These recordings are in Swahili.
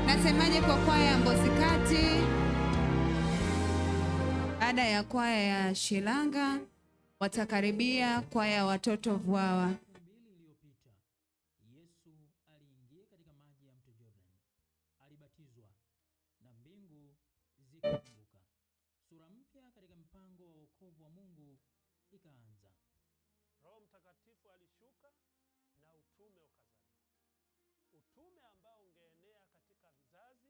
Nasemaje kwa kwaya ya Mbozi Kati? Baada ya kwaya ya Shilanga watakaribia kwaya ya watoto Vwawa. Yesu aliingia katika maji ya mto Jordan, alibatizwa na mbingu zikafunguka. Sura mpya katika mpango wa wokovu wa Mungu ikaanza. Roho Mtakatifu alishuka na utume ukazaliwa. Utume ambao ungeenea katika vizazi,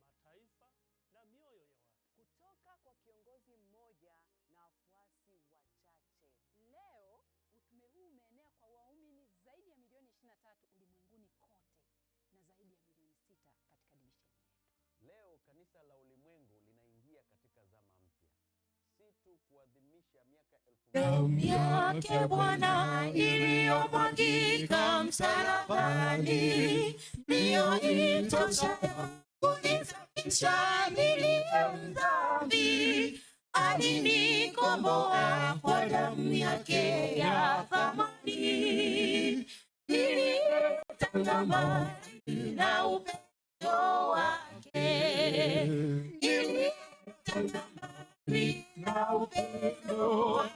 mataifa na mioyo ya watu. Kutoka kwa kiongozi mmoja na wafuasi wachache. Leo utume huu umeenea kwa waumini zaidi ya milioni 23 ulimwenguni kote na zaidi ya milioni 6 katika divisheni yetu. Leo kanisa la ulimwengu linaingia katika zama mpya. Si tu kuadhimisha miaka 1000 damu yake Bwana iliyomwagika msalabani, ndiyo itoshayo kunisafisha niliye mdhambi. Alinikomboa kwa damu yake ya thamani, niliyetazama na upendo wake, niliyetazama na upendo wake.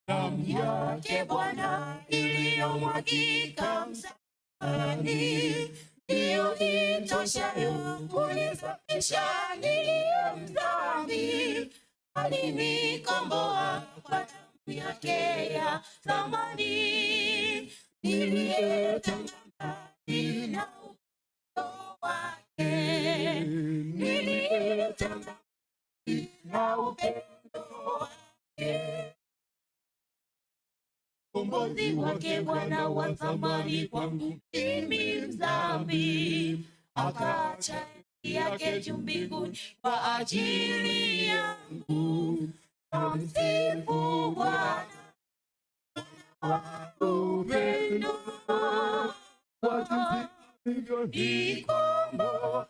Damu yake Bwana iliyomwagika msalabani, ndiyo itoshayo kunisafisha niliye mdhambi. Alinikomboa kwa damu yake ya thamani, niliyetazama na upendo wake, niliyetazama na upendo wake. Ukombozi wake Bwana wa thamani kwangu mimi mdhambi, akaacha enzi yake juu mbinguni kwa ajili yangu. Namsifu Bwana kwa upendo wake ulinikomboa.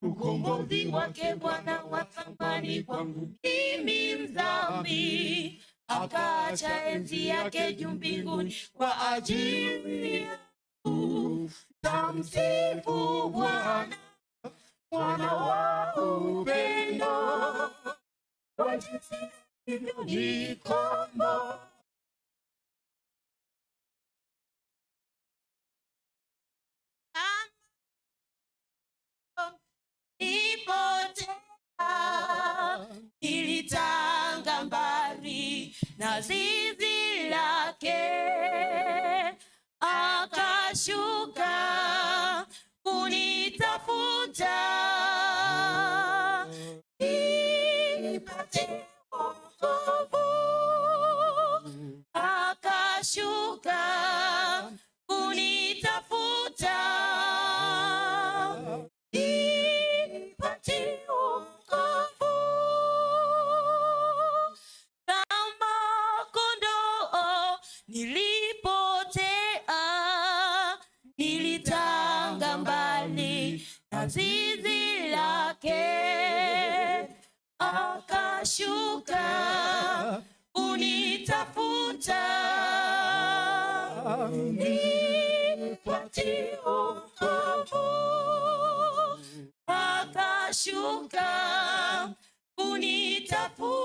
Ukombozi wake Bwana wa thamani kwangu mimi mdhambi, akaacha enzi yake juu mbinguni kwa ajili yangu. Namsifu Bwana, Bwana wa upendo, kwa jinsi alivyonikomboa. Nilitanga mbali na zizi lake, akashuka kunitafuta, nipate wokovu. Akashuka kunitafuta, nipate wokovu. Kama kondoo nilipotea, nilitanga mbali na zizi lake, akashuka kunitafuta, nipate wokovu. Akashuka kunitafuta,